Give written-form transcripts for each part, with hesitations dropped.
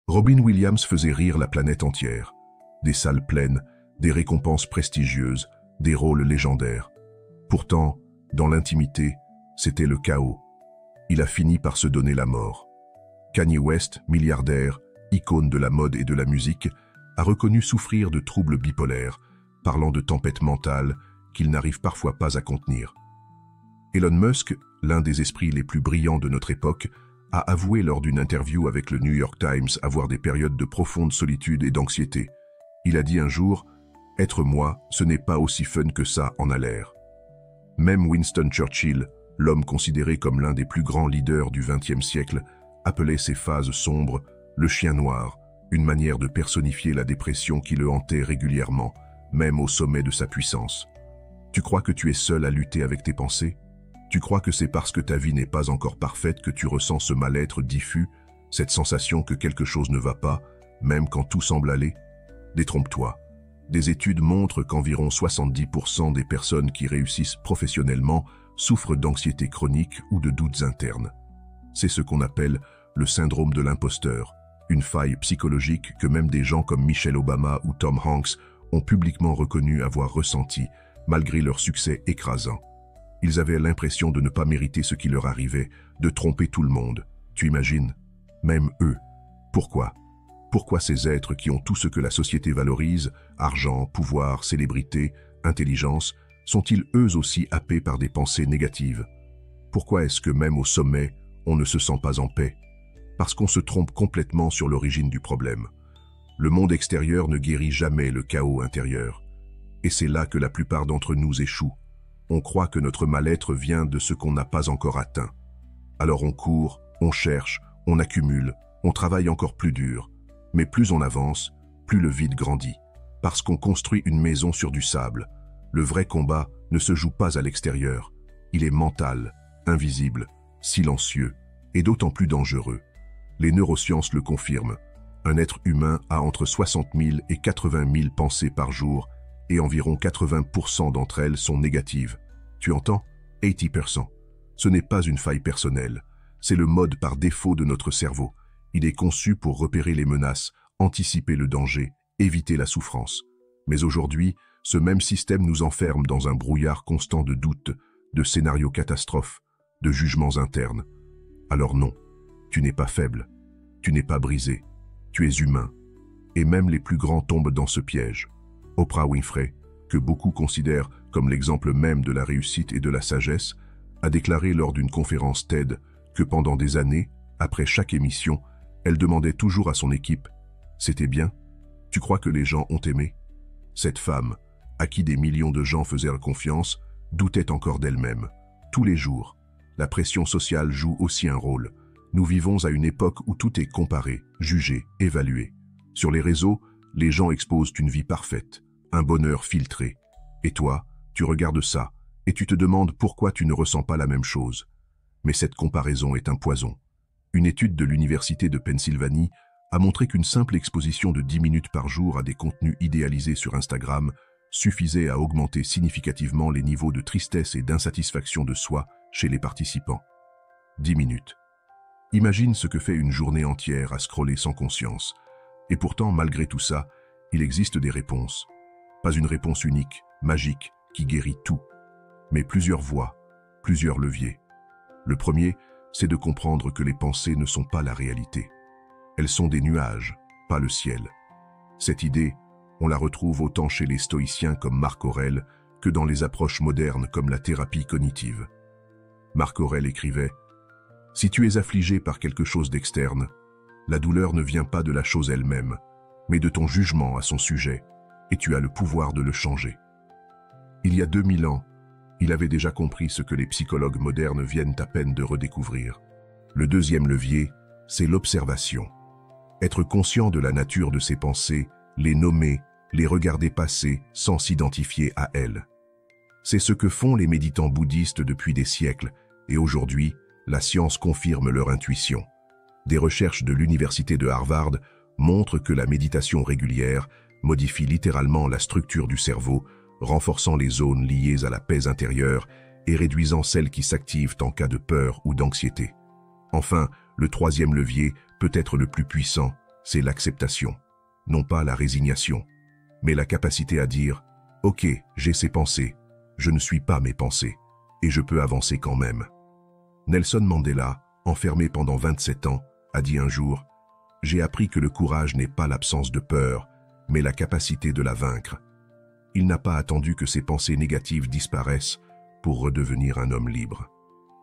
Robin Williams faisait rire la planète entière. Des salles pleines, des récompenses prestigieuses, des rôles légendaires. Pourtant, dans l'intimité, c'était le chaos. Il a fini par se donner la mort. Kanye West, milliardaire, icône de la mode et de la musique, a reconnu souffrir de troubles bipolaires, parlant de tempêtes mentales qu'il n'arrive parfois pas à contenir. Elon Musk, l'un des esprits les plus brillants de notre époque, a avoué lors d'une interview avec le New York Times avoir des périodes de profonde solitude et d'anxiété. Il a dit un jour « Être moi, ce n'est pas aussi fun que ça en a l'air ». Même Winston Churchill, l'homme considéré comme l'un des plus grands leaders du XXe siècle, appelait ces phases sombres « le chien noir », une manière de personnifier la dépression qui le hantait régulièrement, même au sommet de sa puissance. Tu crois que tu es seul à lutter avec tes pensées? Tu crois que c'est parce que ta vie n'est pas encore parfaite que tu ressens ce mal-être diffus, cette sensation que quelque chose ne va pas, même quand tout semble aller? Détrompe-toi. Des études montrent qu'environ 70% des personnes qui réussissent professionnellement souffrent d'anxiété chronique ou de doutes internes. C'est ce qu'on appelle le syndrome de l'imposteur, une faille psychologique que même des gens comme Michelle Obama ou Tom Hanks ont publiquement reconnu avoir ressenti, malgré leur succès écrasant. Ils avaient l'impression de ne pas mériter ce qui leur arrivait, de tromper tout le monde. Tu imagines? Même eux. Pourquoi? Pourquoi ces êtres qui ont tout ce que la société valorise, argent, pouvoir, célébrité, intelligence, sont-ils eux aussi happés par des pensées négatives? Pourquoi est-ce que même au sommet, on ne se sent pas en paix? Parce qu'on se trompe complètement sur l'origine du problème. Le monde extérieur ne guérit jamais le chaos intérieur. Et c'est là que la plupart d'entre nous échouent. On croit que notre mal-être vient de ce qu'on n'a pas encore atteint. Alors on court, on cherche, on accumule, on travaille encore plus dur. Mais plus on avance, plus le vide grandit. Parce qu'on construit une maison sur du sable. Le vrai combat ne se joue pas à l'extérieur. Il est mental, invisible, silencieux et d'autant plus dangereux. Les neurosciences le confirment. Un être humain a entre 60 000 et 80 000 pensées par jour et environ 80% d'entre elles sont négatives. Tu entends? 80%. Ce n'est pas une faille personnelle. C'est le mode par défaut de notre cerveau. Il est conçu pour repérer les menaces, anticiper le danger, éviter la souffrance. Mais aujourd'hui, ce même système nous enferme dans un brouillard constant de doutes, de scénarios catastrophes, de jugements internes. Alors non, tu n'es pas faible, tu n'es pas brisé, tu es humain. Et même les plus grands tombent dans ce piège. Oprah Winfrey, que beaucoup considèrent comme l'exemple même de la réussite et de la sagesse, a déclaré lors d'une conférence TED que pendant des années, après chaque émission, elle demandait toujours à son équipe « C'était bien? Tu crois que les gens ont aimé ?» Cette femme, à qui des millions de gens faisaient confiance, doutait encore d'elle-même. Tous les jours, la pression sociale joue aussi un rôle. Nous vivons à une époque où tout est comparé, jugé, évalué. Sur les réseaux, les gens exposent une vie parfaite, un bonheur filtré. Et toi, tu regardes ça, et tu te demandes pourquoi tu ne ressens pas la même chose. Mais cette comparaison est un poison. Une étude de l'Université de Pennsylvanie a montré qu'une simple exposition de 10 minutes par jour à des contenus idéalisés sur Instagram suffisait à augmenter significativement les niveaux de tristesse et d'insatisfaction de soi chez les participants. 10 minutes. Imagine ce que fait une journée entière à scroller sans conscience. Et pourtant, malgré tout ça, il existe des réponses. Pas une réponse unique, magique, qui guérit tout, mais plusieurs voies, plusieurs leviers. Le premier, c'est de comprendre que les pensées ne sont pas la réalité. Elles sont des nuages, pas le ciel. Cette idée, on la retrouve autant chez les stoïciens comme Marc Aurèle que dans les approches modernes comme la thérapie cognitive. Marc Aurèle écrivait « Si tu es affligé par quelque chose d'externe, la douleur ne vient pas de la chose elle-même, mais de ton jugement à son sujet, et tu as le pouvoir de le changer. » Il y a 2000 ans, il avait déjà compris ce que les psychologues modernes viennent à peine de redécouvrir. Le deuxième levier, c'est l'observation. Être conscient de la nature de ses pensées, les nommer, les regarder passer sans s'identifier à elles. C'est ce que font les méditants bouddhistes depuis des siècles, et aujourd'hui, la science confirme leur intuition. Des recherches de l'université de Harvard montrent que la méditation régulière modifie littéralement la structure du cerveau, renforçant les zones liées à la paix intérieure et réduisant celles qui s'activent en cas de peur ou d'anxiété. Enfin, le troisième levier, peut-être le plus puissant, c'est l'acceptation, non pas la résignation, mais la capacité à dire « Ok, j'ai ces pensées, je ne suis pas mes pensées, et je peux avancer quand même ». Nelson Mandela, enfermé pendant 27 ans, a dit un jour « J'ai appris que le courage n'est pas l'absence de peur, mais la capacité de la vaincre ». Il n'a pas attendu que ses pensées négatives disparaissent pour redevenir un homme libre.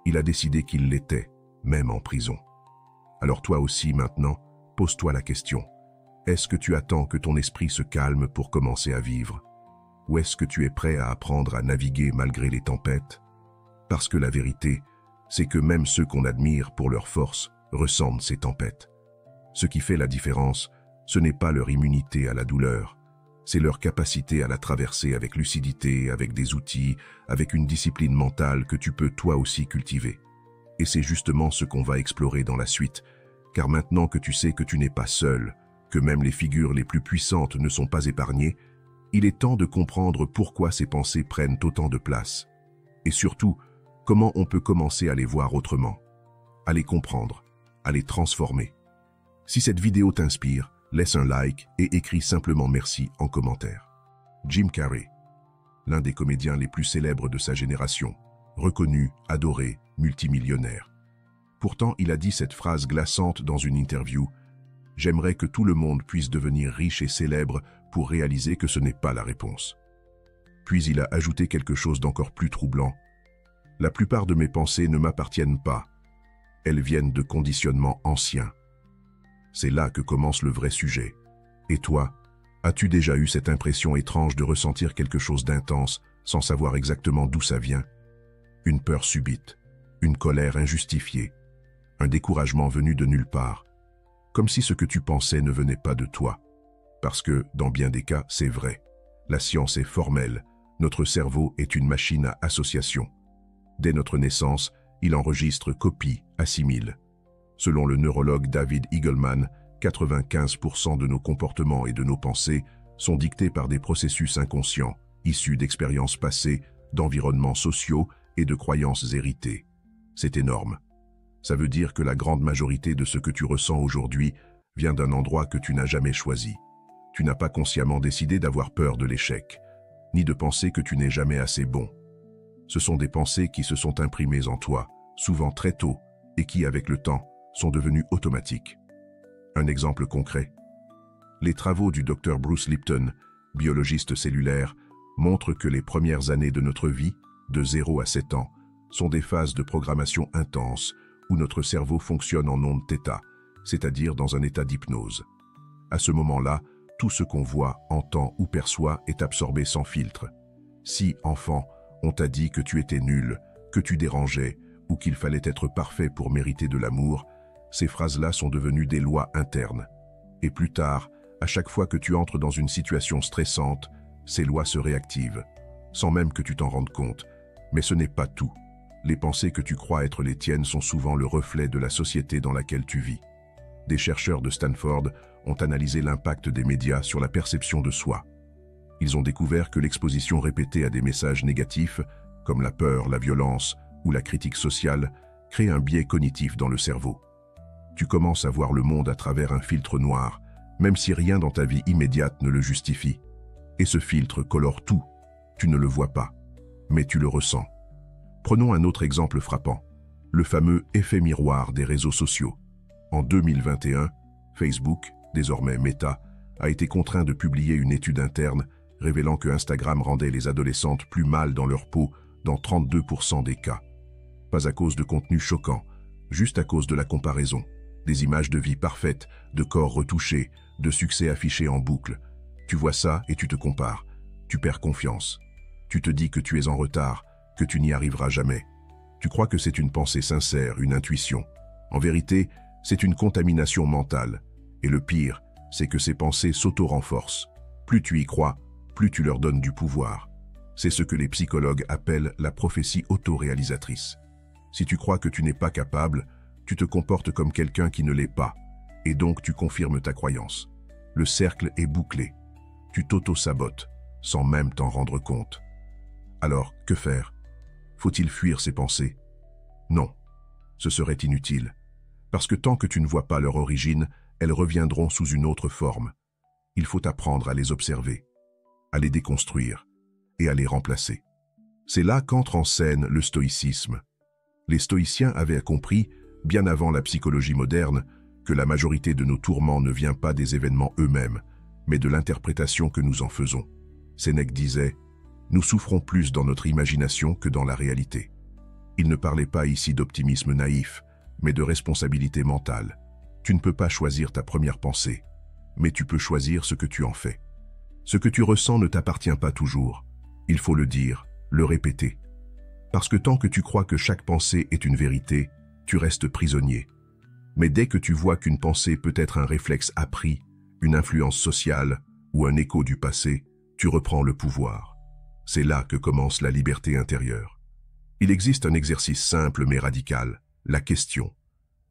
Il a décidé qu'il l'était, même en prison. Alors toi aussi maintenant, pose-toi la question. Est-ce que tu attends que ton esprit se calme pour commencer à vivre? Ou est-ce que tu es prêt à apprendre à naviguer malgré les tempêtes? Parce que la vérité, c'est que même ceux qu'on admire pour leur force ressentent ces tempêtes. Ce qui fait la différence, ce n'est pas leur immunité à la douleur, c'est leur capacité à la traverser avec lucidité, avec des outils, avec une discipline mentale que tu peux toi aussi cultiver. Et c'est justement ce qu'on va explorer dans la suite, car maintenant que tu sais que tu n'es pas seul, que même les figures les plus puissantes ne sont pas épargnées, il est temps de comprendre pourquoi ces pensées prennent autant de place. Et surtout, comment on peut commencer à les voir autrement, à les comprendre, à les transformer. Si cette vidéo t'inspire, laisse un like et écris simplement merci en commentaire. Jim Carrey, l'un des comédiens les plus célèbres de sa génération, reconnu, adoré, multimillionnaire. Pourtant, il a dit cette phrase glaçante dans une interview « J'aimerais que tout le monde puisse devenir riche et célèbre pour réaliser que ce n'est pas la réponse. » Puis il a ajouté quelque chose d'encore plus troublant. « La plupart de mes pensées ne m'appartiennent pas. Elles viennent de conditionnements anciens. » C'est là que commence le vrai sujet. Et toi, as-tu déjà eu cette impression étrange de ressentir quelque chose d'intense sans savoir exactement d'où ça vient? Une peur subite, une colère injustifiée, un découragement venu de nulle part, comme si ce que tu pensais ne venait pas de toi. Parce que, dans bien des cas, c'est vrai. La science est formelle, notre cerveau est une machine à association. Dès notre naissance, il enregistre, copie, assimile. Selon le neurologue David Eagleman, 95% de nos comportements et de nos pensées sont dictés par des processus inconscients, issus d'expériences passées, d'environnements sociaux et de croyances héritées. C'est énorme. Ça veut dire que la grande majorité de ce que tu ressens aujourd'hui vient d'un endroit que tu n'as jamais choisi. Tu n'as pas consciemment décidé d'avoir peur de l'échec, ni de penser que tu n'es jamais assez bon. Ce sont des pensées qui se sont imprimées en toi, souvent très tôt, et qui, avec le temps, sont devenues automatiques. Un exemple concret. Les travaux du Dr Bruce Lipton, biologiste cellulaire, montrent que les premières années de notre vie, de 0 à 7 ans, sont des phases de programmation intense où notre cerveau fonctionne en ondes θ, c'est-à-dire dans un état d'hypnose. À ce moment-là, tout ce qu'on voit, entend ou perçoit est absorbé sans filtre. Si, enfant, on t'a dit que tu étais nul, que tu dérangeais, ou qu'il fallait être parfait pour mériter de l'amour, ces phrases-là sont devenues des lois internes. Et plus tard, à chaque fois que tu entres dans une situation stressante, ces lois se réactivent, sans même que tu t'en rendes compte. Mais ce n'est pas tout. Les pensées que tu crois être les tiennes sont souvent le reflet de la société dans laquelle tu vis. Des chercheurs de Stanford ont analysé l'impact des médias sur la perception de soi. Ils ont découvert que l'exposition répétée à des messages négatifs, comme la peur, la violence ou la critique sociale, crée un biais cognitif dans le cerveau. Tu commences à voir le monde à travers un filtre noir, même si rien dans ta vie immédiate ne le justifie. Et ce filtre colore tout. Tu ne le vois pas, mais tu le ressens. Prenons un autre exemple frappant, le fameux effet miroir des réseaux sociaux. En 2021, Facebook, désormais Meta, a été contraint de publier une étude interne révélant que Instagram rendait les adolescentes plus mal dans leur peau dans 32% des cas. Pas à cause de contenu choquant, juste à cause de la comparaison. Des images de vie parfaite, de corps retouchés, de succès affichés en boucle. Tu vois ça et tu te compares. Tu perds confiance. Tu te dis que tu es en retard, que tu n'y arriveras jamais. Tu crois que c'est une pensée sincère, une intuition. En vérité, c'est une contamination mentale. Et le pire, c'est que ces pensées s'auto-renforcent. Plus tu y crois, plus tu leur donnes du pouvoir. C'est ce que les psychologues appellent la prophétie autoréalisatrice. Si tu crois que tu n'es pas capable, tu te comportes comme quelqu'un qui ne l'est pas, et donc tu confirmes ta croyance. Le cercle est bouclé. Tu t'auto-sabotes, sans même t'en rendre compte. Alors, que faire? Faut-il fuir ces pensées? Non, ce serait inutile. Parce que tant que tu ne vois pas leur origine, elles reviendront sous une autre forme. Il faut apprendre à les observer, à les déconstruire et à les remplacer. C'est là qu'entre en scène le stoïcisme. Les stoïciens avaient compris, bien avant la psychologie moderne, que la majorité de nos tourments ne vient pas des événements eux-mêmes, mais de l'interprétation que nous en faisons. Sénèque disait « Nous souffrons plus dans notre imagination que dans la réalité ». Il ne parlait pas ici d'optimisme naïf, mais de responsabilité mentale. Tu ne peux pas choisir ta première pensée, mais tu peux choisir ce que tu en fais. Ce que tu ressens ne t'appartient pas toujours. Il faut le dire, le répéter. Parce que tant que tu crois que chaque pensée est une vérité, tu restes prisonnier. Mais dès que tu vois qu'une pensée peut être un réflexe appris, une influence sociale ou un écho du passé, tu reprends le pouvoir. C'est là que commence la liberté intérieure. Il existe un exercice simple mais radical, la question.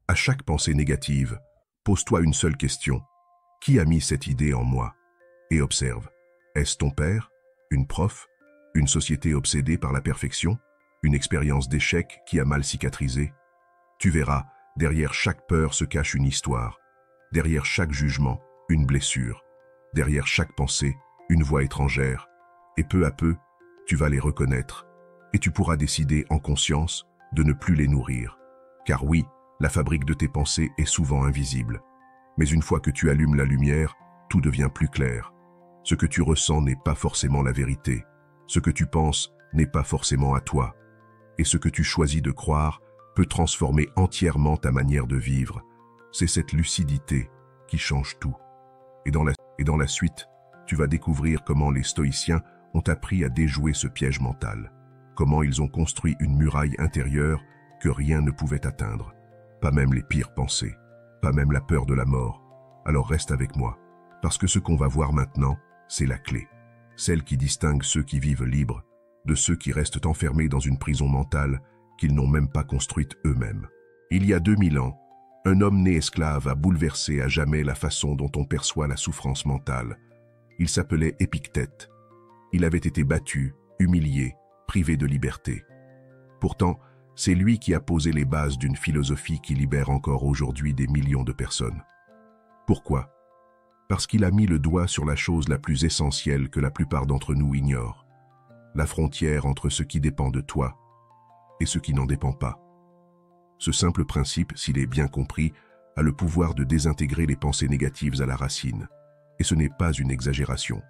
À chaque pensée négative, pose-toi une seule question. Qui a mis cette idée en moi? Et observe. Est-ce ton père? Une prof? Une société obsédée par la perfection? Une expérience d'échec qui a mal cicatrisé? Tu verras, derrière chaque peur se cache une histoire. Derrière chaque jugement, une blessure. Derrière chaque pensée, une voix étrangère. Et peu à peu, tu vas les reconnaître. Et tu pourras décider en conscience de ne plus les nourrir. Car oui, la fabrique de tes pensées est souvent invisible. Mais une fois que tu allumes la lumière, tout devient plus clair. Ce que tu ressens n'est pas forcément la vérité. Ce que tu penses n'est pas forcément à toi. Et ce que tu choisis de croire peut transformer entièrement ta manière de vivre. C'est cette lucidité qui change tout. Et dans la suite, tu vas découvrir comment les stoïciens ont appris à déjouer ce piège mental. Comment ils ont construit une muraille intérieure que rien ne pouvait atteindre. Pas même les pires pensées. Pas même la peur de la mort. Alors reste avec moi. Parce que ce qu'on va voir maintenant, c'est la clé. Celle qui distingue ceux qui vivent libres de ceux qui restent enfermés dans une prison mentale qu'ils n'ont même pas construite eux-mêmes. Il y a 2000 ans, un homme né esclave a bouleversé à jamais la façon dont on perçoit la souffrance mentale. Il s'appelait Épictète. Il avait été battu, humilié, privé de liberté. Pourtant, c'est lui qui a posé les bases d'une philosophie qui libère encore aujourd'hui des millions de personnes. Pourquoi? Parce qu'il a mis le doigt sur la chose la plus essentielle que la plupart d'entre nous ignorent. La frontière entre ce qui dépend de toi et ce qui n'en dépend pas. Ce simple principe, s'il est bien compris, a le pouvoir de désintégrer les pensées négatives à la racine. Et ce n'est pas une exagération.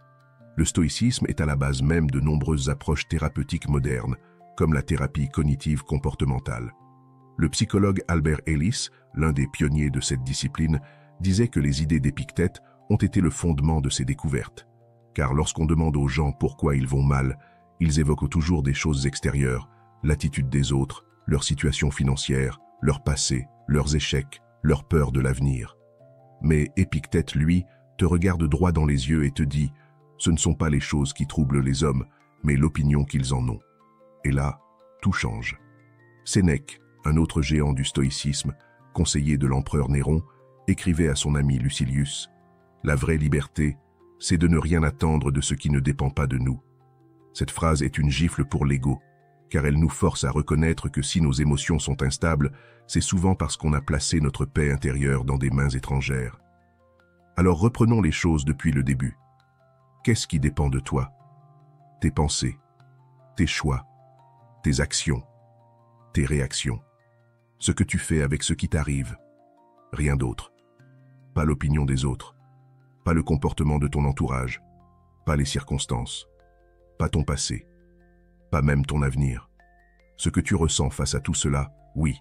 Le stoïcisme est à la base même de nombreuses approches thérapeutiques modernes, comme la thérapie cognitive comportementale. Le psychologue Albert Ellis, l'un des pionniers de cette discipline, disait que les idées d'Épictète ont été le fondement de ses découvertes. Car lorsqu'on demande aux gens pourquoi ils vont mal, ils évoquent toujours des choses extérieures, l'attitude des autres, leur situation financière, leur passé, leurs échecs, leur peur de l'avenir. Mais Épictète, lui, te regarde droit dans les yeux et te dit « Ce ne sont pas les choses qui troublent les hommes, mais l'opinion qu'ils en ont. » Et là, tout change. Sénèque, un autre géant du stoïcisme, conseiller de l'empereur Néron, écrivait à son ami Lucilius « La vraie liberté, c'est de ne rien attendre de ce qui ne dépend pas de nous. » Cette phrase est une gifle pour l'ego, car elle nous force à reconnaître que si nos émotions sont instables, c'est souvent parce qu'on a placé notre paix intérieure dans des mains étrangères. Alors reprenons les choses depuis le début. Qu'est-ce qui dépend de toi? Tes pensées, tes choix, tes actions, tes réactions, ce que tu fais avec ce qui t'arrive. Rien d'autre. Pas l'opinion des autres, pas le comportement de ton entourage, pas les circonstances, pas ton passé, pas même ton avenir. Ce que tu ressens face à tout cela, oui,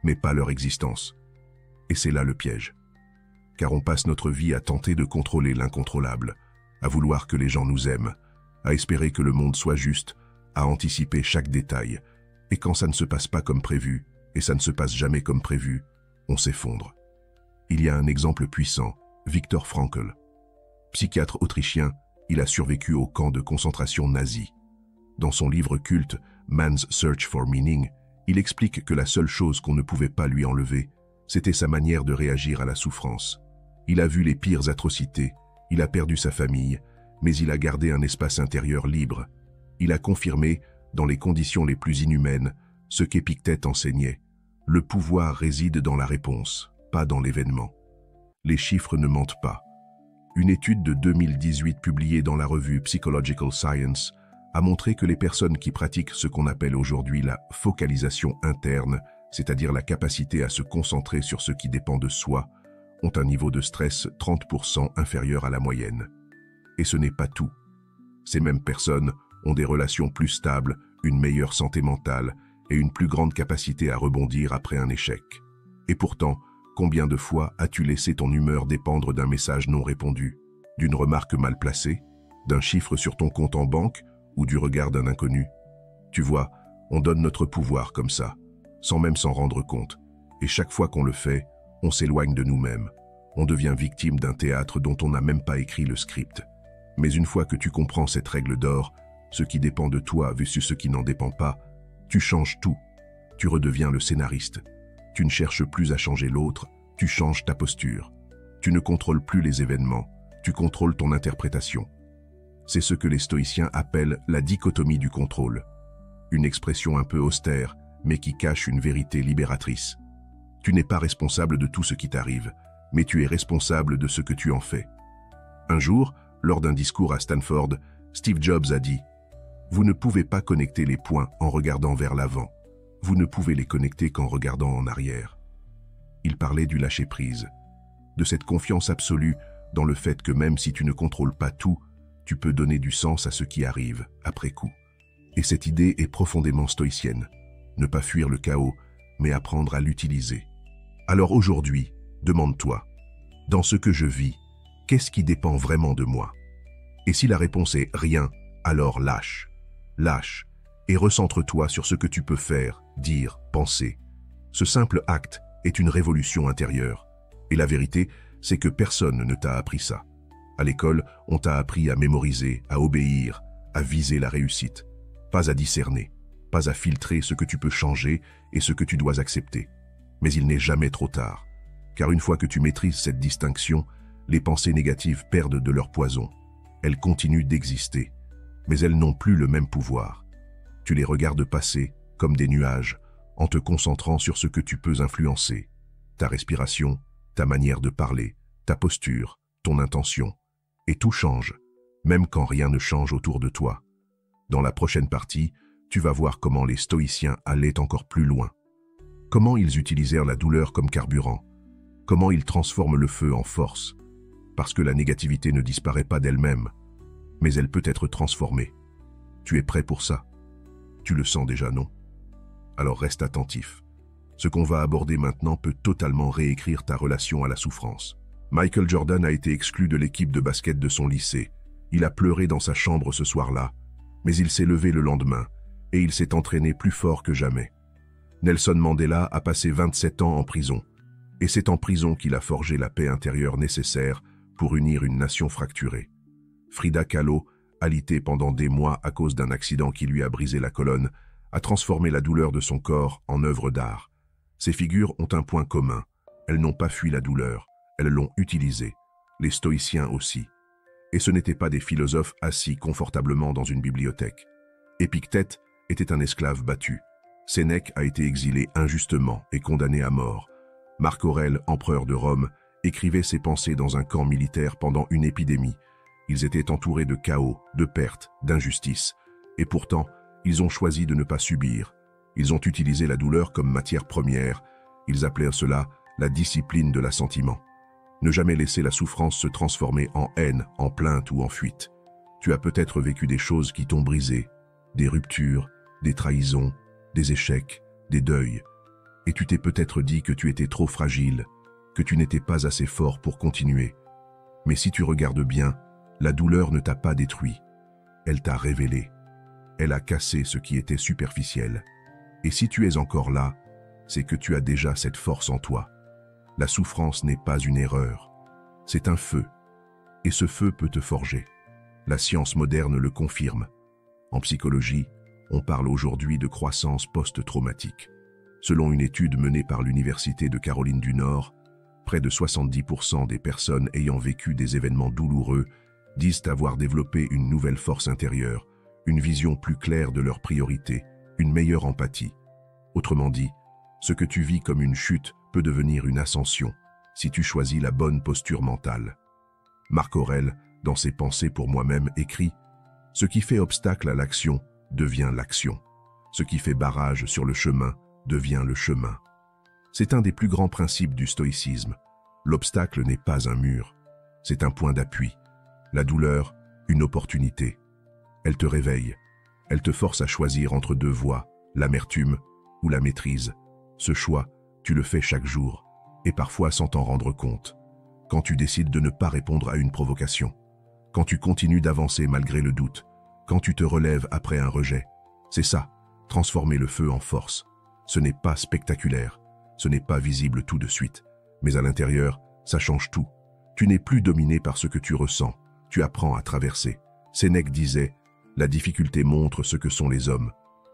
mais pas leur existence. Et c'est là le piège. Car on passe notre vie à tenter de contrôler l'incontrôlable, à vouloir que les gens nous aiment, à espérer que le monde soit juste, à anticiper chaque détail. Et quand ça ne se passe pas comme prévu, et ça ne se passe jamais comme prévu, on s'effondre. Il y a un exemple puissant, Viktor Frankl. Psychiatre autrichien, il a survécu au camp de concentration nazi. Dans son livre culte « Man's Search for Meaning », il explique que la seule chose qu'on ne pouvait pas lui enlever, c'était sa manière de réagir à la souffrance. Il a vu les pires atrocités, il a perdu sa famille, mais il a gardé un espace intérieur libre. Il a confirmé, dans les conditions les plus inhumaines, ce qu'Épictète enseignait. Le pouvoir réside dans la réponse, pas dans l'événement. Les chiffres ne mentent pas. Une étude de 2018 publiée dans la revue Psychological Science a montré que les personnes qui pratiquent ce qu'on appelle aujourd'hui la focalisation interne, c'est-à-dire la capacité à se concentrer sur ce qui dépend de soi, ont un niveau de stress 30% inférieur à la moyenne. Et ce n'est pas tout. Ces mêmes personnes ont des relations plus stables, une meilleure santé mentale et une plus grande capacité à rebondir après un échec. Et pourtant, combien de fois as-tu laissé ton humeur dépendre d'un message non répondu, d'une remarque mal placée, d'un chiffre sur ton compte en banque ou du regard d'un inconnu? Tu vois, on donne notre pouvoir comme ça, sans même s'en rendre compte. Et chaque fois qu'on le fait, on s'éloigne de nous-mêmes. On devient victime d'un théâtre dont on n'a même pas écrit le script. Mais une fois que tu comprends cette règle d'or, ce qui dépend de toi versus ce qui n'en dépend pas, tu changes tout. Tu redeviens le scénariste. Tu ne cherches plus à changer l'autre, tu changes ta posture. Tu ne contrôles plus les événements, tu contrôles ton interprétation. C'est ce que les stoïciens appellent la dichotomie du contrôle. Une expression un peu austère, mais qui cache une vérité libératrice. Tu n'es pas responsable de tout ce qui t'arrive, mais tu es responsable de ce que tu en fais. Un jour, lors d'un discours à Stanford, Steve Jobs a dit « Vous ne pouvez pas connecter les points en regardant vers l'avant. Vous ne pouvez les connecter qu'en regardant en arrière. » Il parlait du lâcher-prise, de cette confiance absolue dans le fait que même si tu ne contrôles pas tout, tu peux donner du sens à ce qui arrive après coup. Et cette idée est profondément stoïcienne. Ne pas fuir le chaos, mais apprendre à l'utiliser. Alors aujourd'hui, demande-toi, dans ce que je vis, qu'est-ce qui dépend vraiment de moi? Et si la réponse est rien, alors lâche. Lâche et recentre-toi sur ce que tu peux faire, dire, penser. Ce simple acte est une révolution intérieure. Et la vérité, c'est que personne ne t'a appris ça. À l'école, on t'a appris à mémoriser, à obéir, à viser la réussite. Pas à discerner, pas à filtrer ce que tu peux changer et ce que tu dois accepter. Mais il n'est jamais trop tard. Car une fois que tu maîtrises cette distinction, les pensées négatives perdent de leur poison. Elles continuent d'exister, mais elles n'ont plus le même pouvoir. Tu les regardes passer comme des nuages, en te concentrant sur ce que tu peux influencer. Ta respiration, ta manière de parler, ta posture, ton intention. Et tout change, même quand rien ne change autour de toi. Dans la prochaine partie, tu vas voir comment les stoïciens allaient encore plus loin. Comment ils utilisèrent la douleur comme carburant. Comment ils transforment le feu en force. Parce que la négativité ne disparaît pas d'elle-même, mais elle peut être transformée. Tu es prêt pour ça? Tu le sens déjà, non? Alors reste attentif. Ce qu'on va aborder maintenant peut totalement réécrire ta relation à la souffrance. Michael Jordan a été exclu de l'équipe de basket de son lycée. Il a pleuré dans sa chambre ce soir-là, mais il s'est levé le lendemain et il s'est entraîné plus fort que jamais. Nelson Mandela a passé 27 ans en prison, et c'est en prison qu'il a forgé la paix intérieure nécessaire pour unir une nation fracturée. Frida Kahlo, alitée pendant des mois à cause d'un accident qui lui a brisé la colonne, a transformé la douleur de son corps en œuvre d'art. Ces figures ont un point commun. Elles n'ont pas fui la douleur, elles l'ont utilisée. Les stoïciens aussi. Et ce n'étaient pas des philosophes assis confortablement dans une bibliothèque. Épictète était un esclave battu. Sénèque a été exilé injustement et condamné à mort. Marc Aurèle, empereur de Rome, écrivait ses pensées dans un camp militaire pendant une épidémie. Ils étaient entourés de chaos, de pertes, d'injustice. Et pourtant, ils ont choisi de ne pas subir. Ils ont utilisé la douleur comme matière première. Ils appelèrent cela la discipline de l'assentiment. Ne jamais laisser la souffrance se transformer en haine, en plainte ou en fuite. Tu as peut-être vécu des choses qui t'ont brisé, des ruptures, des trahisons, des échecs, des deuils. Et tu t'es peut-être dit que tu étais trop fragile, que tu n'étais pas assez fort pour continuer. Mais si tu regardes bien, la douleur ne t'a pas détruit. Elle t'a révélé. Elle a cassé ce qui était superficiel. Et si tu es encore là, c'est que tu as déjà cette force en toi. La souffrance n'est pas une erreur. C'est un feu. Et ce feu peut te forger. La science moderne le confirme. En psychologie, on parle aujourd'hui de croissance post-traumatique. Selon une étude menée par l'Université de Caroline du Nord, près de 70% des personnes ayant vécu des événements douloureux disent avoir développé une nouvelle force intérieure, une vision plus claire de leurs priorités, une meilleure empathie. Autrement dit, ce que tu vis comme une chute peut devenir une ascension. si tu choisis la bonne posture mentale. Marc Aurèle, dans ses Pensées pour moi-même, écrit « Ce qui fait obstacle à l'action devient l'action. Ce qui fait barrage sur le chemin devient le chemin. » C'est un des plus grands principes du stoïcisme. L'obstacle n'est pas un mur, c'est un point d'appui. La douleur, une opportunité. Elle te réveille, elle te force à choisir entre deux voies, l'amertume ou la maîtrise. Ce choix, tu le fais chaque jour, et parfois sans t'en rendre compte. Quand tu décides de ne pas répondre à une provocation, quand tu continues d'avancer malgré le doute, quand tu te relèves après un rejet, c'est ça, transformer le feu en force. Ce n'est pas spectaculaire, ce n'est pas visible tout de suite, mais à l'intérieur, ça change tout. Tu n'es plus dominé par ce que tu ressens, tu apprends à traverser. Sénèque disait « La difficulté montre ce que sont les hommes.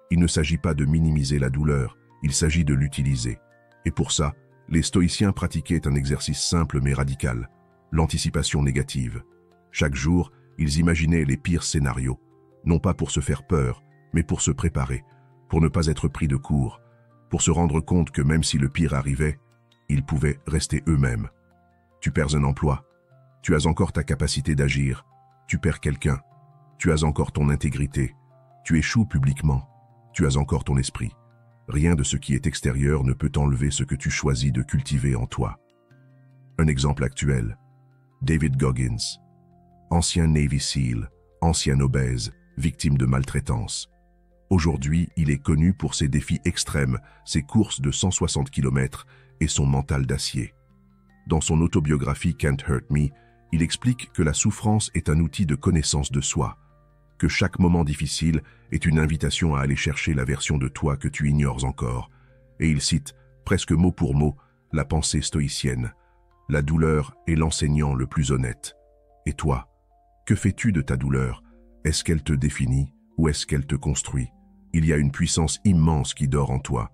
Il ne s'agit pas de minimiser la douleur, il s'agit de l'utiliser. » Et pour ça, les stoïciens pratiquaient un exercice simple mais radical, l'anticipation négative. Chaque jour, ils imaginaient les pires scénarios, non pas pour se faire peur, mais pour se préparer, pour ne pas être pris de court, pour se rendre compte que même si le pire arrivait, ils pouvaient rester eux-mêmes. Tu perds un emploi, tu as encore ta capacité d'agir, tu perds quelqu'un, tu as encore ton intégrité, tu échoues publiquement, tu as encore ton esprit. Rien de ce qui est extérieur ne peut enlever ce que tu choisis de cultiver en toi. Un exemple actuel, David Goggins, ancien Navy SEAL, ancien obèse, victime de maltraitance. Aujourd'hui, il est connu pour ses défis extrêmes, ses courses de 160 km et son mental d'acier. Dans son autobiographie Can't Hurt Me, il explique que la souffrance est un outil de connaissance de soi, que chaque moment difficile est une invitation à aller chercher la version de toi que tu ignores encore. Et il cite, presque mot pour mot, la pensée stoïcienne. La douleur est l'enseignant le plus honnête. Et toi, que fais-tu de ta douleur? Est-ce qu'elle te définit ou est-ce qu'elle te construit? Il y a une puissance immense qui dort en toi,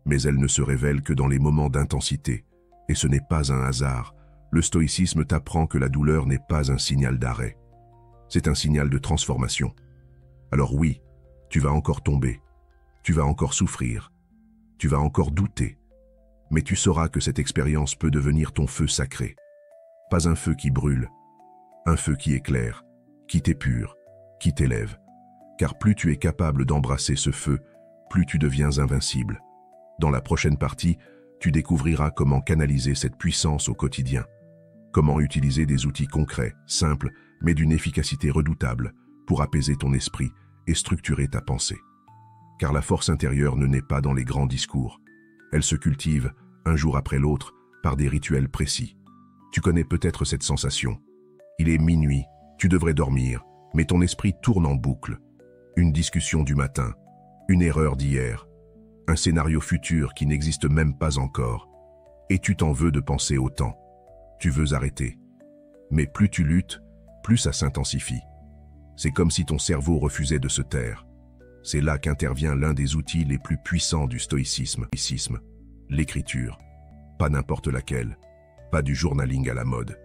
mais elle ne se révèle que dans les moments d'intensité. Et ce n'est pas un hasard. Le stoïcisme t'apprend que la douleur n'est pas un signal d'arrêt. C'est un signal de transformation. Alors oui, tu vas encore tomber, tu vas encore souffrir, tu vas encore douter, mais tu sauras que cette expérience peut devenir ton feu sacré. Pas un feu qui brûle, un feu qui éclaire, qui t'épure, qui t'élève. Car plus tu es capable d'embrasser ce feu, plus tu deviens invincible. Dans la prochaine partie, tu découvriras comment canaliser cette puissance au quotidien. Comment utiliser des outils concrets, simples, mais d'une efficacité redoutable, pour apaiser ton esprit et structurer ta pensée. Car la force intérieure ne naît pas dans les grands discours. Elle se cultive, un jour après l'autre, par des rituels précis. Tu connais peut-être cette sensation. Il est minuit, tu devrais dormir, mais ton esprit tourne en boucle. Une discussion du matin, une erreur d'hier, un scénario futur qui n'existe même pas encore. Et tu t'en veux de penser autant. Tu veux arrêter. Mais plus tu luttes, plus ça s'intensifie. C'est comme si ton cerveau refusait de se taire. C'est là qu'intervient l'un des outils les plus puissants du stoïcisme, l'écriture. Pas n'importe laquelle, pas du journaling à la mode,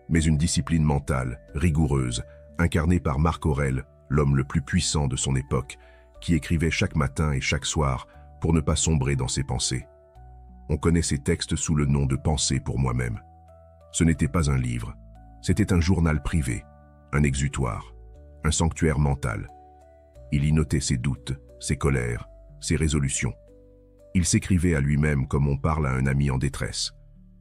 mais une discipline mentale, rigoureuse, incarnée par Marc Aurèle, l'homme le plus puissant de son époque, qui écrivait chaque matin et chaque soir pour ne pas sombrer dans ses pensées. On connaît ces textes sous le nom de Pensées pour moi-même. Ce n'était pas un livre, c'était un journal privé, un exutoire, un sanctuaire mental. Il y notait ses doutes, ses colères, ses résolutions. Il s'écrivait à lui-même comme on parle à un ami en détresse.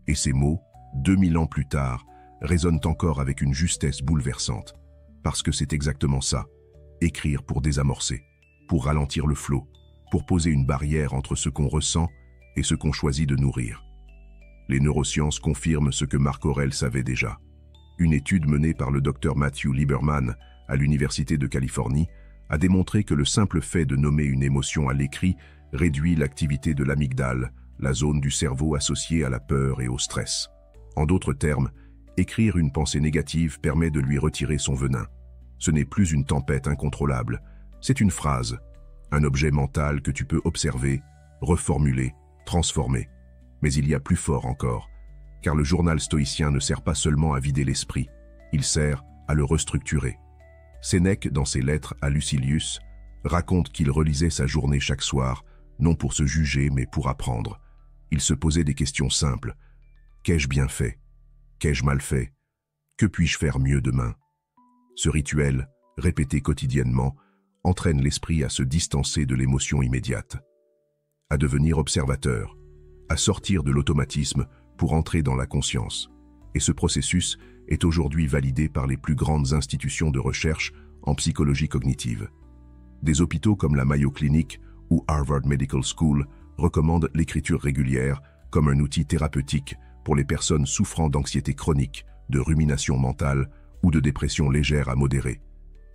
Et ces mots, 2000 ans plus tard, résonnent encore avec une justesse bouleversante. Parce que c'est exactement ça, écrire pour désamorcer, pour ralentir le flot, pour poser une barrière entre ce qu'on ressent et ce qu'on choisit de nourrir. Les neurosciences confirment ce que Marc Aurèle savait déjà. Une étude menée par le docteur Matthew Lieberman à l'Université de Californie a démontré que le simple fait de nommer une émotion à l'écrit réduit l'activité de l'amygdale, la zone du cerveau associée à la peur et au stress. En d'autres termes, écrire une pensée négative permet de lui retirer son venin. Ce n'est plus une tempête incontrôlable, c'est une phrase, un objet mental que tu peux observer, reformuler, transformer. Mais il y a plus fort encore, car le journal stoïcien ne sert pas seulement à vider l'esprit, il sert à le restructurer. Sénèque, dans ses lettres à Lucilius, raconte qu'il relisait sa journée chaque soir, non pour se juger mais pour apprendre. Il se posait des questions simples. Qu'ai-je bien fait? Qu'ai-je mal fait? Que puis-je faire mieux demain? Ce rituel, répété quotidiennement, entraîne l'esprit à se distancer de l'émotion immédiate, à devenir observateur, à sortir de l'automatisme pour entrer dans la conscience. Et ce processus est aujourd'hui validé par les plus grandes institutions de recherche en psychologie cognitive. Des hôpitaux comme la Mayo Clinic ou Harvard Medical School recommandent l'écriture régulière comme un outil thérapeutique pour les personnes souffrant d'anxiété chronique, de rumination mentale ou de dépression légère à modérée.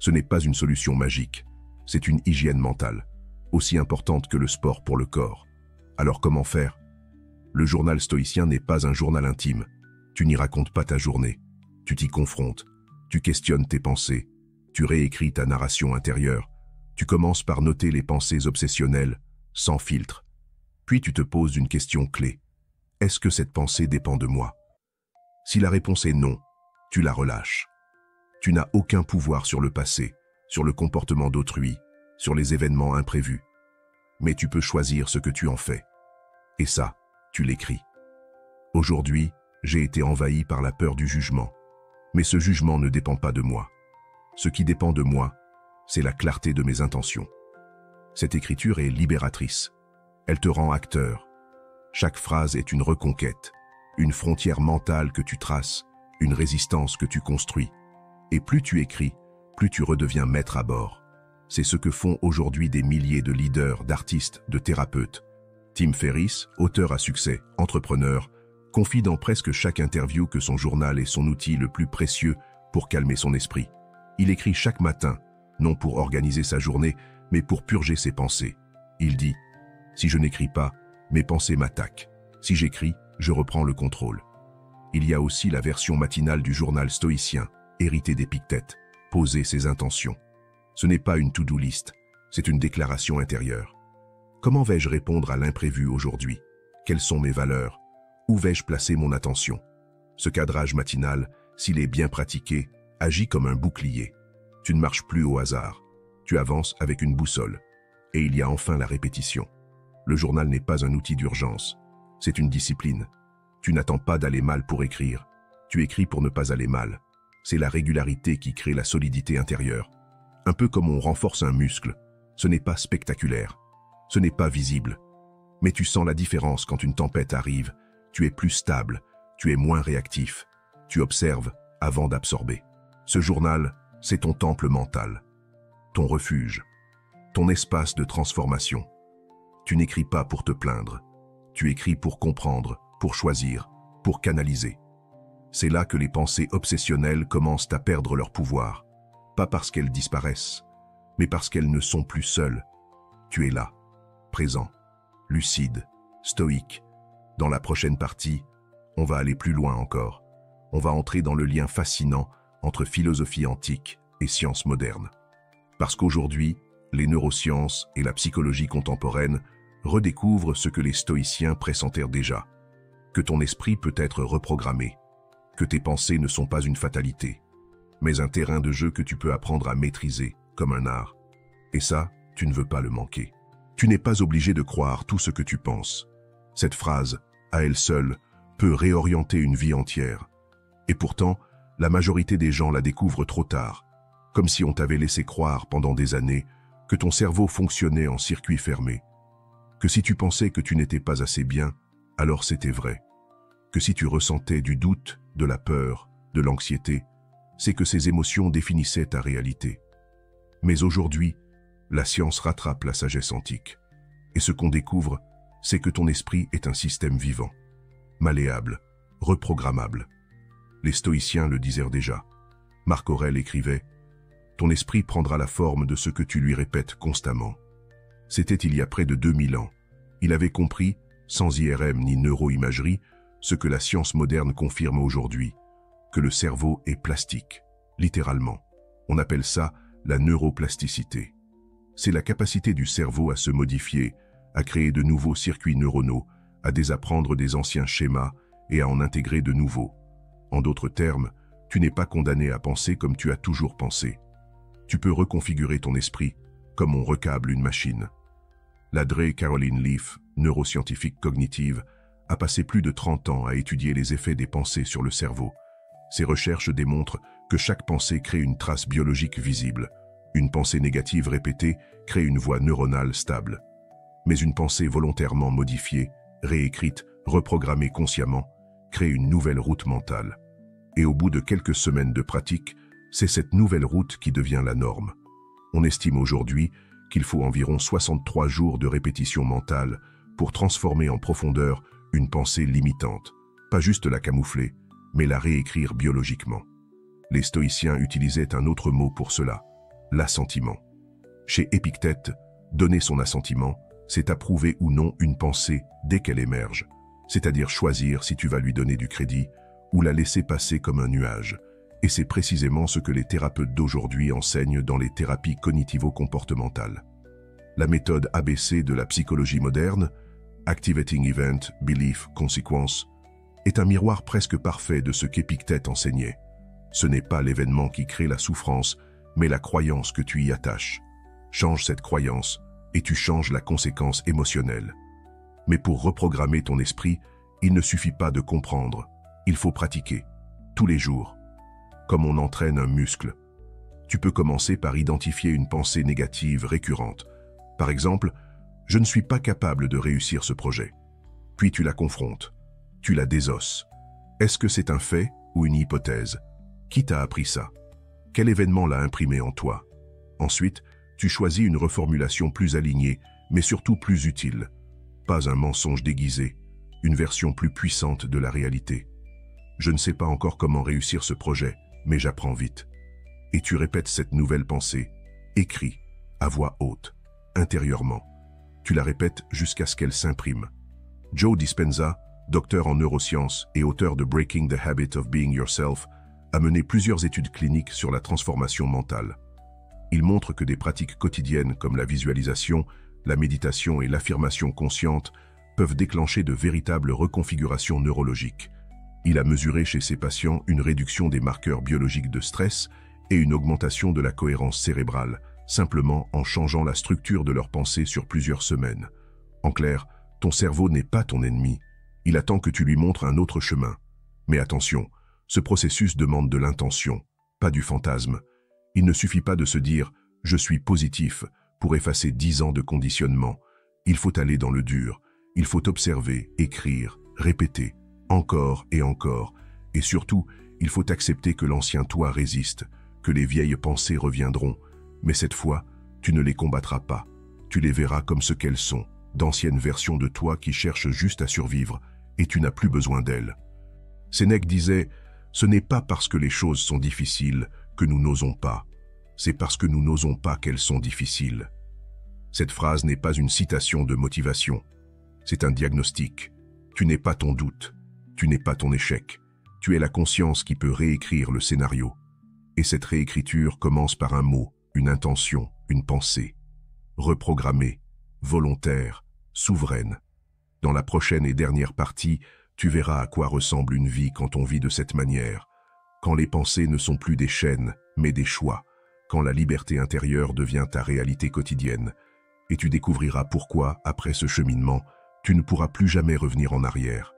Ce n'est pas une solution magique, c'est une hygiène mentale, aussi importante que le sport pour le corps. Alors comment faire? Le journal stoïcien n'est pas un journal intime. Tu n'y racontes pas ta journée. Tu t'y confrontes. Tu questionnes tes pensées. Tu réécris ta narration intérieure. Tu commences par noter les pensées obsessionnelles, sans filtre. Puis tu te poses une question clé. Est-ce que cette pensée dépend de moi? Si la réponse est non, tu la relâches. Tu n'as aucun pouvoir sur le passé, sur le comportement d'autrui, sur les événements imprévus. Mais tu peux choisir ce que tu en fais. Et ça, tu l'écris. Aujourd'hui, j'ai été envahi par la peur du jugement. Mais ce jugement ne dépend pas de moi. Ce qui dépend de moi, c'est la clarté de mes intentions. Cette écriture est libératrice. Elle te rend acteur. Chaque phrase est une reconquête, une frontière mentale que tu traces, une résistance que tu construis. Et plus tu écris, plus tu redeviens maître à bord. C'est ce que font aujourd'hui des milliers de leaders, d'artistes, de thérapeutes. Tim Ferriss, auteur à succès, entrepreneur, confie dans presque chaque interview que son journal est son outil le plus précieux pour calmer son esprit. Il écrit chaque matin, non pour organiser sa journée, mais pour purger ses pensées. Il dit « Si je n'écris pas, mes pensées m'attaquent. Si j'écris, je reprends le contrôle. » Il y a aussi la version matinale du journal stoïcien, hérité d'Épictète, poser ses intentions. Ce n'est pas une to-do list, c'est une déclaration intérieure. Comment vais-je répondre à l'imprévu aujourd'hui? Quelles sont mes valeurs? Où vais-je placer mon attention? Ce cadrage matinal, s'il est bien pratiqué, agit comme un bouclier. Tu ne marches plus au hasard. Tu avances avec une boussole. Et il y a enfin la répétition. Le journal n'est pas un outil d'urgence. C'est une discipline. Tu n'attends pas d'aller mal pour écrire. Tu écris pour ne pas aller mal. C'est la régularité qui crée la solidité intérieure. Un peu comme on renforce un muscle. Ce n'est pas spectaculaire. Ce n'est pas visible. Mais tu sens la différence quand une tempête arrive. Tu es plus stable. Tu es moins réactif. Tu observes avant d'absorber. Ce journal, c'est ton temple mental. Ton refuge. Ton espace de transformation. Tu n'écris pas pour te plaindre. Tu écris pour comprendre, pour choisir, pour canaliser. C'est là que les pensées obsessionnelles commencent à perdre leur pouvoir. Pas parce qu'elles disparaissent, mais parce qu'elles ne sont plus seules. Tu es là, présent, lucide, stoïque. Dans la prochaine partie, on va aller plus loin encore. On va entrer dans le lien fascinant entre philosophie antique et sciences modernes. Parce qu'aujourd'hui, les neurosciences et la psychologie contemporaine redécouvrent ce que les stoïciens pressentèrent déjà. Que ton esprit peut être reprogrammé, que tes pensées ne sont pas une fatalité, mais un terrain de jeu que tu peux apprendre à maîtriser comme un art. Et ça, tu ne veux pas le manquer. Tu n'es pas obligé de croire tout ce que tu penses. Cette phrase, à elle seule, peut réorienter une vie entière. Et pourtant, la majorité des gens la découvrent trop tard, comme si on t'avait laissé croire pendant des années que ton cerveau fonctionnait en circuit fermé, que si tu pensais que tu n'étais pas assez bien, alors c'était vrai, que si tu ressentais du doute, de la peur, de l'anxiété, c'est que ces émotions définissaient ta réalité. Mais aujourd'hui, la science rattrape la sagesse antique, et ce qu'on découvre, c'est que ton esprit est un système vivant, malléable, reprogrammable. Les stoïciens le disaient déjà. Marc Aurèle écrivait « Ton esprit prendra la forme de ce que tu lui répètes constamment ». C'était il y a près de 2000 ans. Il avait compris, sans IRM ni neuroimagerie, ce que la science moderne confirme aujourd'hui, que le cerveau est plastique, littéralement. On appelle ça la neuroplasticité. C'est la capacité du cerveau à se modifier, à créer de nouveaux circuits neuronaux, à désapprendre des anciens schémas et à en intégrer de nouveaux. En d'autres termes, tu n'es pas condamné à penser comme tu as toujours pensé. Tu peux reconfigurer ton esprit comme on recâble une machine. La Caroline Leaf, neuroscientifique cognitive, a passé plus de 30 ans à étudier les effets des pensées sur le cerveau. Ses recherches démontrent que chaque pensée crée une trace biologique visible. Une pensée négative répétée crée une voie neuronale stable. Mais une pensée volontairement modifiée, réécrite, reprogrammée consciemment, crée une nouvelle route mentale. Et au bout de quelques semaines de pratique, c'est cette nouvelle route qui devient la norme. On estime aujourd'hui qu'il faut environ 63 jours de répétition mentale pour transformer en profondeur une pensée limitante. Pas juste la camoufler, mais la réécrire biologiquement. Les stoïciens utilisaient un autre mot pour cela, l'assentiment. Chez Épictète, donner son assentiment, c'est approuver ou non une pensée dès qu'elle émerge, c'est-à-dire choisir si tu vas lui donner du crédit ou la laisser passer comme un nuage. Et c'est précisément ce que les thérapeutes d'aujourd'hui enseignent dans les thérapies cognitivo-comportementales. La méthode ABC de la psychologie moderne, Activating Event, Belief, Consequence, est un miroir presque parfait de ce qu'Épictète enseignait. Ce n'est pas l'événement qui crée la souffrance, mais la croyance que tu y attaches. Change cette croyance et tu changes la conséquence émotionnelle. Mais pour reprogrammer ton esprit, il ne suffit pas de comprendre, il faut pratiquer, tous les jours. Comme on entraîne un muscle. Tu peux commencer par identifier une pensée négative récurrente. Par exemple, je ne suis pas capable de réussir ce projet. Puis tu la confrontes, tu la désosses. Est-ce que c'est un fait ou une hypothèse? Qui t'a appris ça? Quel événement l'a imprimé en toi? Ensuite, tu choisis une reformulation plus alignée, mais surtout plus utile. Pas un mensonge déguisé, une version plus puissante de la réalité. Je ne sais pas encore comment réussir ce projet, mais j'apprends vite. Et tu répètes cette nouvelle pensée, écrit, à voix haute, intérieurement. Tu la répètes jusqu'à ce qu'elle s'imprime. Joe Dispenza, docteur en neurosciences et auteur de Breaking the Habit of Being Yourself, a mené plusieurs études cliniques sur la transformation mentale. Il montre que des pratiques quotidiennes comme la visualisation, la méditation et l'affirmation consciente peuvent déclencher de véritables reconfigurations neurologiques. Il a mesuré chez ses patients une réduction des marqueurs biologiques de stress et une augmentation de la cohérence cérébrale, simplement en changeant la structure de leurs pensées sur plusieurs semaines. En clair, ton cerveau n'est pas ton ennemi. Il attend que tu lui montres un autre chemin. Mais attention, ce processus demande de l'intention, pas du fantasme. Il ne suffit pas de se dire « je suis positif » pour effacer 10 ans de conditionnement. Il faut aller dans le dur. Il faut observer, écrire, répéter, encore et encore. Et surtout, il faut accepter que l'ancien toi résiste, que les vieilles pensées reviendront. Mais cette fois, tu ne les combattras pas. Tu les verras comme ce qu'elles sont, d'anciennes versions de toi qui cherchent juste à survivre, et tu n'as plus besoin d'elles. Sénèque disait « Ce n'est pas parce que les choses sont difficiles que nous n'osons pas. C'est parce que nous n'osons pas qu'elles sont difficiles. » Cette phrase n'est pas une citation de motivation. C'est un diagnostic. Tu n'es pas ton doute. Tu n'es pas ton échec. Tu es la conscience qui peut réécrire le scénario. Et cette réécriture commence par un mot, une intention, une pensée. Reprogrammée, volontaire, souveraine. Dans la prochaine et dernière partie, tu verras à quoi ressemble une vie quand on vit de cette manière. Quand les pensées ne sont plus des chaînes, mais des choix. Quand la liberté intérieure devient ta réalité quotidienne. Et tu découvriras pourquoi, après ce cheminement, tu ne pourras plus jamais revenir en arrière.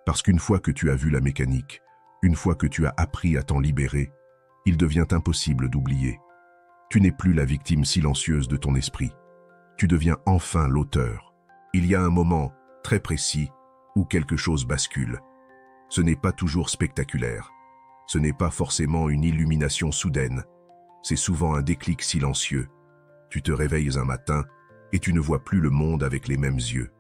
Parce qu'une fois que tu as vu la mécanique, une fois que tu as appris à t'en libérer, il devient impossible d'oublier. Tu n'es plus la victime silencieuse de ton esprit. Tu deviens enfin l'auteur. Il y a un moment très précis où quelque chose bascule. Ce n'est pas toujours spectaculaire. Ce n'est pas forcément une illumination soudaine. C'est souvent un déclic silencieux. Tu te réveilles un matin et tu ne vois plus le monde avec les mêmes yeux.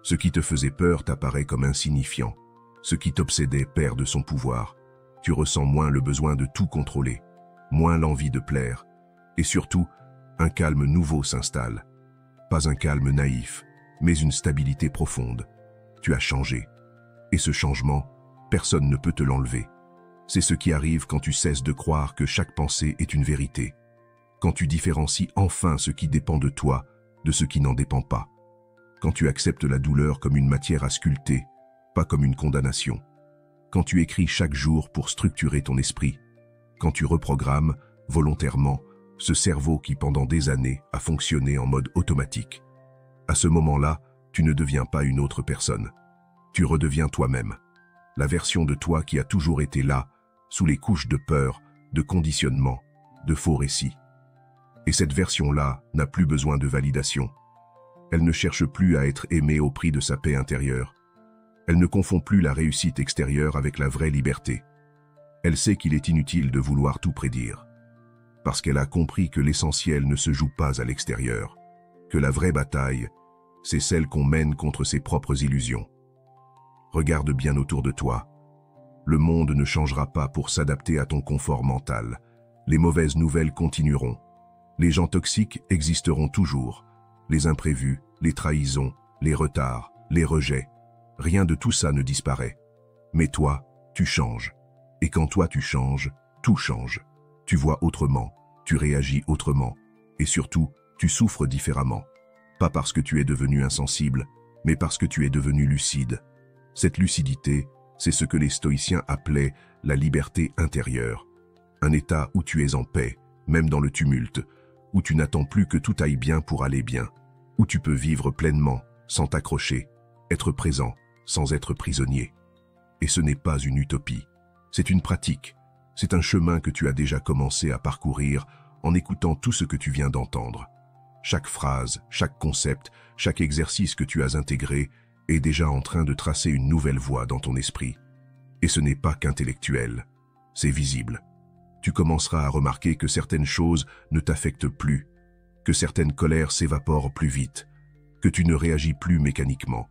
Ce qui te faisait peur t'apparaît comme insignifiant. Ce qui t'obsédait perd de son pouvoir. Tu ressens moins le besoin de tout contrôler, moins l'envie de plaire. Et surtout, un calme nouveau s'installe. Pas un calme naïf, mais une stabilité profonde. Tu as changé. Et ce changement, personne ne peut te l'enlever. C'est ce qui arrive quand tu cesses de croire que chaque pensée est une vérité. Quand tu différencies enfin ce qui dépend de toi de ce qui n'en dépend pas. Quand tu acceptes la douleur comme une matière à sculpter, pas comme une condamnation. Quand tu écris chaque jour pour structurer ton esprit. Quand tu reprogrammes, volontairement, ce cerveau qui pendant des années a fonctionné en mode automatique. À ce moment-là, tu ne deviens pas une autre personne. Tu redeviens toi-même, la version de toi qui a toujours été là, sous les couches de peur, de conditionnement, de faux récits. Et cette version-là n'a plus besoin de validation. Elle ne cherche plus à être aimée au prix de sa paix intérieure. Elle ne confond plus la réussite extérieure avec la vraie liberté. Elle sait qu'il est inutile de vouloir tout prédire. Parce qu'elle a compris que l'essentiel ne se joue pas à l'extérieur, que la vraie bataille, c'est celle qu'on mène contre ses propres illusions. Regarde bien autour de toi. Le monde ne changera pas pour s'adapter à ton confort mental. Les mauvaises nouvelles continueront. Les gens toxiques existeront toujours. Les imprévus, les trahisons, les retards, les rejets. Rien de tout ça ne disparaît. Mais toi, tu changes. Et quand toi tu changes, tout change. Tu vois autrement, tu réagis autrement. Et surtout, tu souffres différemment. Pas parce que tu es devenu insensible, mais parce que tu es devenu lucide. Cette lucidité, c'est ce que les stoïciens appelaient la liberté intérieure. Un état où tu es en paix, même dans le tumulte, où tu n'attends plus que tout aille bien pour aller bien, où tu peux vivre pleinement, sans t'accrocher, être présent, sans être prisonnier. Et ce n'est pas une utopie, c'est une pratique, c'est un chemin que tu as déjà commencé à parcourir en écoutant tout ce que tu viens d'entendre. Chaque phrase, chaque concept, chaque exercice que tu as intégré est déjà en train de tracer une nouvelle voie dans ton esprit. Et ce n'est pas qu'intellectuel, c'est visible. Tu commenceras à remarquer que certaines choses ne t'affectent plus, que certaines colères s'évaporent plus vite, que tu ne réagis plus mécaniquement,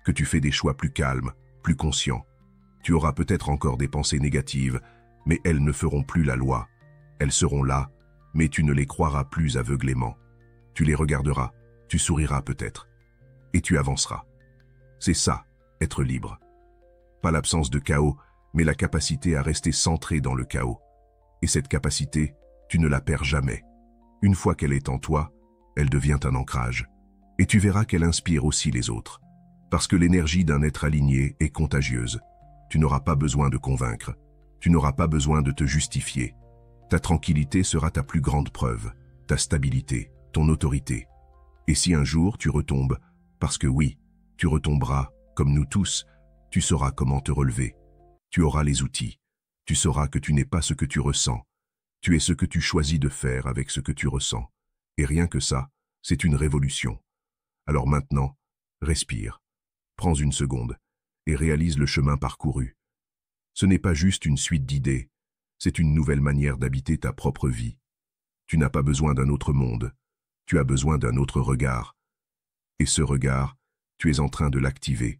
que tu fais des choix plus calmes, plus conscients. Tu auras peut-être encore des pensées négatives, mais elles ne feront plus la loi. Elles seront là, mais tu ne les croiras plus aveuglément. Tu les regarderas, tu souriras peut-être, et tu avanceras. C'est ça, être libre. Pas l'absence de chaos, mais la capacité à rester centré dans le chaos. Et cette capacité, tu ne la perds jamais. Une fois qu'elle est en toi, elle devient un ancrage. Et tu verras qu'elle inspire aussi les autres. Parce que l'énergie d'un être aligné est contagieuse. Tu n'auras pas besoin de convaincre. Tu n'auras pas besoin de te justifier. Ta tranquillité sera ta plus grande preuve, ta stabilité, ton autorité. Et si un jour tu retombes, parce que oui, tu retomberas, comme nous tous, tu sauras comment te relever. Tu auras les outils. Tu sauras que tu n'es pas ce que tu ressens. Tu es ce que tu choisis de faire avec ce que tu ressens. Et rien que ça, c'est une révolution. Alors maintenant, respire. Prends une seconde et réalise le chemin parcouru. Ce n'est pas juste une suite d'idées, c'est une nouvelle manière d'habiter ta propre vie. Tu n'as pas besoin d'un autre monde, tu as besoin d'un autre regard. Et ce regard, tu es en train de l'activer.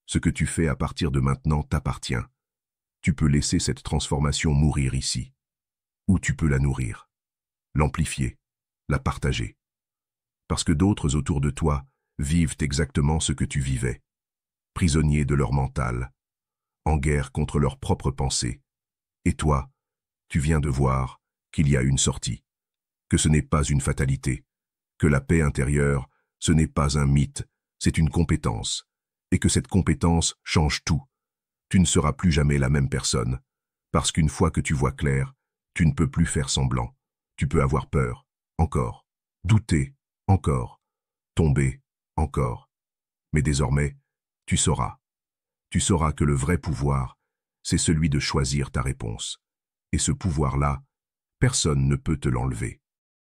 Ce que tu fais à partir de maintenant t'appartient. Tu peux laisser cette transformation mourir ici. Ou tu peux la nourrir, l'amplifier, la partager. Parce que d'autres autour de toi vivent exactement ce que tu vivais, prisonniers de leur mental, en guerre contre leurs propres pensées. Et toi, tu viens de voir qu'il y a une sortie, que ce n'est pas une fatalité, que la paix intérieure, ce n'est pas un mythe, c'est une compétence, et que cette compétence change tout. Tu ne seras plus jamais la même personne, parce qu'une fois que tu vois clair, tu ne peux plus faire semblant. Tu peux avoir peur, encore, douter, encore, tomber, encore. Mais désormais, tu sauras. Tu sauras que le vrai pouvoir, c'est celui de choisir ta réponse. Et ce pouvoir-là, personne ne peut te l'enlever.